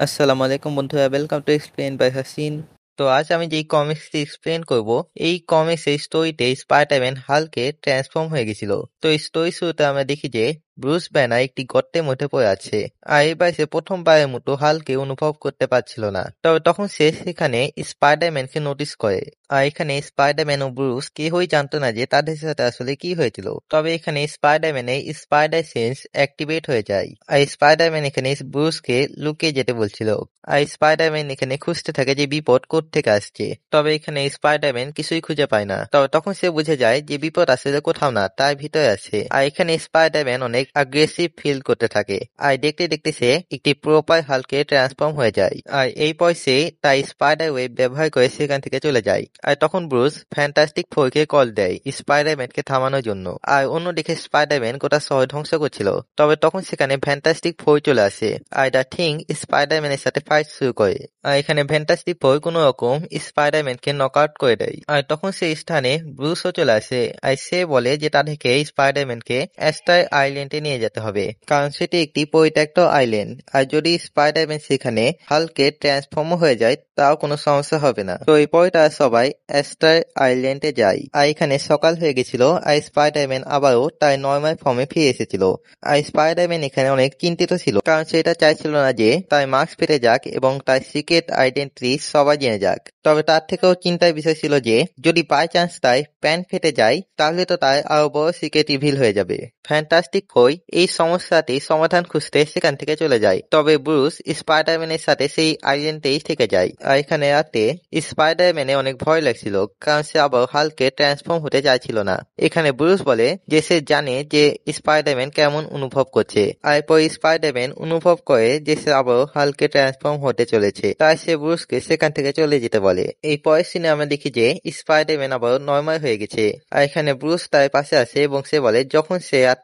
আসসালামু আলাইকুম বন্ধুরা, welcome to explain by Hasin. তো আজ আমি যেই কমিক্সটি এক্সপ্লেন করব, এই কমিক্সের স্টোরিতে স্পাইডারম্যান হাল্কে ট্রান্সফর্ম হয়ে গেছিল। তো এই স্টোরি শুরুতে আমরা দেখি যে ব্রুস ব্যানার একটি গর্তের মধ্যে পড়ে আছে, আর এবার সে প্রথমবারের মতো হালকে অনুভব করতে পারছিল না। তবে তখন সে সেখানে স্পাইডারম্যানকে নোটিস করে, আর এখানে স্পাইডারম্যান ও ব্রুস কেউই জানতো না যে তাদের সাথে আসলে কি হয়েছিল। তবে এখানে স্পাইডারম্যানের স্পাইডার সেন্স অ্যাক্টিভেট হয়ে যায়, আর স্পাইডারম্যান এখানে ব্রুসকে লুকিয়ে যেতে বলছিল। আর স্পাইডারম্যান এখানে খুঁজতে থাকে যে বিপদ কোত্থেকে আসছে। তবে এখানে স্পাইডারম্যান কিছুই খুঁজে পায় না। তবে তখন সে বুঝে যায় যে বিপদ আসলে কোথাও না, তার ভিতরে আছে। আর এখানে স্পাইডারম্যান অনেক অ্যাগ্রেসিভ ফিল করতে থাকে, আর দেখতে দেখতে সে একটি প্রপার হাল্কে ট্রান্সফর্ম হয়ে যায়। আর এই পয়সে তাই স্পাইডার ওয়েব ব্যবহার করে সেখান থেকে চলে যায়। আর তখন ব্রুস ফ্যান্টাস্টিক ফোরকে কল দেয় স্পাইডারম্যানকে থামানোর জন্য। আর অন্যদিকে স্পাইডারম্যান গোটা শহর ধ্বংস করছিল। তবে তখন সেখানে ফ্যান্টাস্টিক ফোর চলে আসে, আর দ্য থিং স্পাইডারম্যানের সাথে ফাইট শুরু করে। আর এখানে ফ্যান্টাস্টিক ফোর কোনো রকম স্পাইডারম্যানকে নক আউট করে দেয়। আর তখন সেই স্থানে ব্রুসও চলে আসে, আর সে বলে যে তাদেরকে স্পাইডারম্যানকে অ্যাস্টার আইল্যান্ডে নিয়ে যেতে হবে, কারণ সেটি একটি পরিত্যক্ত আইল্যান্ড। আর যদি স্পাইডারম্যান সেখানে হালকে ট্রান্সফর্ম হয়ে যায় তাও কোনো সমস্যা হবে না। তো এরপরে তারা সবাই অ্যাস্টার আইল্যান্ডে যায়। আর এখানে সকাল হয়ে গেছিল, আর স্পাইডারম্যান আবারও তার নর্মাল ফর্মে ফিরে এসেছিল। আর স্পাইডারম্যান এখানে অনেক চিন্তিত ছিল, কারণ সে এটা চাইছিল না যে তার মাস্ক ফেটে যাক এবং তার সিক্রেট আইডেন্টিটি সবাই জেনে যাক। তবে তার থেকেও চিন্তার বিষয় ছিল যে যদি বাই চান্স তার প্যান্ট ফেটে যায় তাহলে তো তার আরো বড় সিক্রেট রিভিল হয়ে যাবে। ফ্যান্টাস্টিক ফোর এই সমস্যাটি সমাধান খুঁজতে সেখান থেকে চলে যায়। তবে ব্রুস স্পাইডারম্যানের সাথে সেই আইল্যান্ডেই থেকে যায়। আর এখানে রাতে স্পাইডারম্যানে অনেক ভয় লাগছিল, কারণ সে আবার হালকে ট্রান্সফর্ম হতে চাইছিল না। এখানে ব্রুস বলে যে সে জানে যে স্পাইডারম্যান কেমন অনুভব করছে, আর এরপর স্পাইডারম্যান অনুভব করে যে সে আবার হালকে ট্রান্সফর্ম হতে চলেছে, তাই সে ব্রুসকে সেখান থেকে চলে যেতে বলে। এই পরের সিনে আমরা দেখি যে স্পাইডারম্যান আবার নর্মাল হয়ে গেছে, আর এখানে ব্রুস তার পাশে আসে এবং সে বলে যখন সে রাত্রে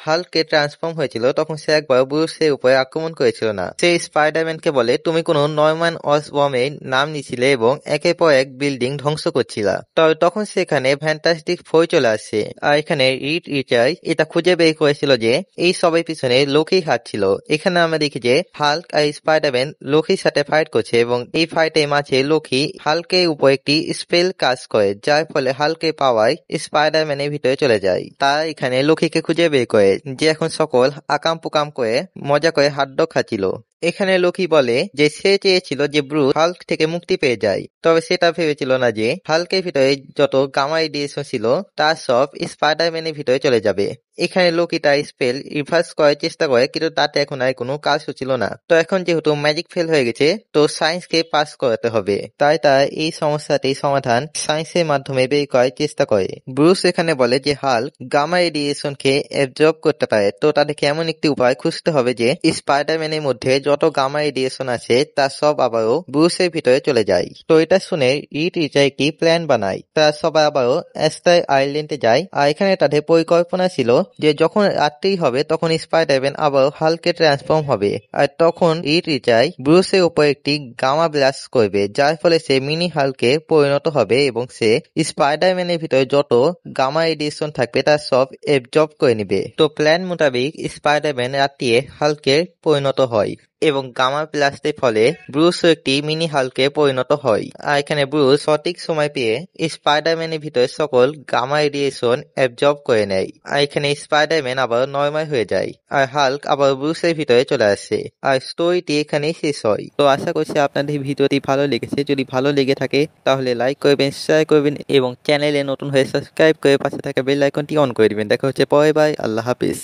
হালকে ট্রান্সফর্ম হয়েছিল তখন সে একবার ব্রুসের উপরে আক্রমণ করেছিল না। সে স্পাইডারম্যানকে বলে তুমি কোনো নরম্যান অসবর্মের নাম নিছিলে এবং একের পর এক বিল্ডিং ধ্বংস করছিল। তবে তখন সেখানে ফ্যান্টাস্টিক ফোর চলে আসে, আর এখানে রিড রিচার্ড এটা খুঁজে বের করেছিল যে এই সবের পিছনে লোকই হাত ছিল। এখানে আমরা দেখি যে হাল্ক আর স্পাইডারম্যান লোকির সাথে ফাইট করছে, এবং এই ফাইটের মাঝে লোকি হাল্কের উপর একটি স্পেল কাজ করে, যার ফলে হাল্কের পাওয়ার স্পাইডারম্যানের ভিতরে চলে যায়। তারা এখানে লোকিকে খুঁজে বের করে, যে এখন সকল আকাম পুকাম করে মজা করে হাড্ড খাচ্ছিল। এখানে লোকি বলে যে সে চেয়েছিল যে ব্রুস হাল্ক থেকে মুক্তি পেয়ে যায়, তবে সেটা ভেবেছিল না যে হাল্কের ভিতরে যত গামা রেডিয়েশন ছিল তা সব স্পাইডারম্যানের ভিতরে চলে যাবে। এখানে লোকি তার স্পেল রিভার্স করার চেষ্টা করে, কিন্তু তাতে এখন আর কোনো কাজ হচ্ছিল না। তো এখন যেহেতু ম্যাজিক ফেল হয়ে গেছে, তো সায়েন্সকে পাস করাতে হবে, তাই তারা এই সমস্যাটির সমাধান সায়েন্সের মাধ্যমে বের করার চেষ্টা করে। ব্রুস এখানে বলে যে হাল্ক গামা রেডিয়েশনকে অ্যাবজর্ব করতে পারে, তো তাদেরকে এমন একটি উপায় খুঁজতে হবে যে স্পাইডারম্যানের মধ্যে যত গামা রেডিয়েশন আছে তা সব আবারও ব্রুসের ভিতরে চলে যায়। তো এটা শুনে রিড রিচার্ড একটি প্ল্যান বানায়, তারা সবাই আবারও অ্যাস্টার আইল্যান্ডে যায়। আর এখানে তাদের পরিকল্পনা ছিল যে যখন রাত্রি হবে তখন স্পাইডারম্যান আবার হাল্কে ট্রান্সফর্ম হবে, আর তখন রিড রিচার্ড ব্রুসের উপর একটি গামা ব্লাস্ট করবে, যার ফলে সে মিনি হাল্কে পরিণত হবে এবং সে স্পাইডারম্যানের ভিতরে যত গামা রেডিয়েশন থাকবে তা সব অ্যাবজর্ব করে নিবে। তো প্ল্যান মোতাবেক স্পাইডারম্যান রাত্রিয়ে হাল্কে পরিণত হয়, এবং গামা ব্লাস্টের ফলে ব্রুসও একটি মিনি হাল্কে পরিণত হয়। আর এখানে ব্রুস সঠিক সময় পেয়ে স্পাইডারম্যানের ভিতরে সকল গামা রেডিয়েশন অ্যাবজর্ব করে নেয়, আর এখানে স্পাইডারম্যান আবার নর্মাল হয়ে যায়, আর হাল্ক আবার ব্রুসের ভিতরে চলে আসে। আর স্টোরিটি এখানেই শেষ হয়। তো আশা করছি আপনাদের ভিডিওটি ভালো লেগেছে। যদি ভালো লেগে থাকে তাহলে লাইক করবেন, শেয়ার করবেন এবং চ্যানেলে নতুন হয়ে সাবস্ক্রাইব করে পাশে থাকা বেল আইকনটি অন করে দিবেন। দেখা হচ্ছে পরে, বাই, আল্লাহ হাফিজ।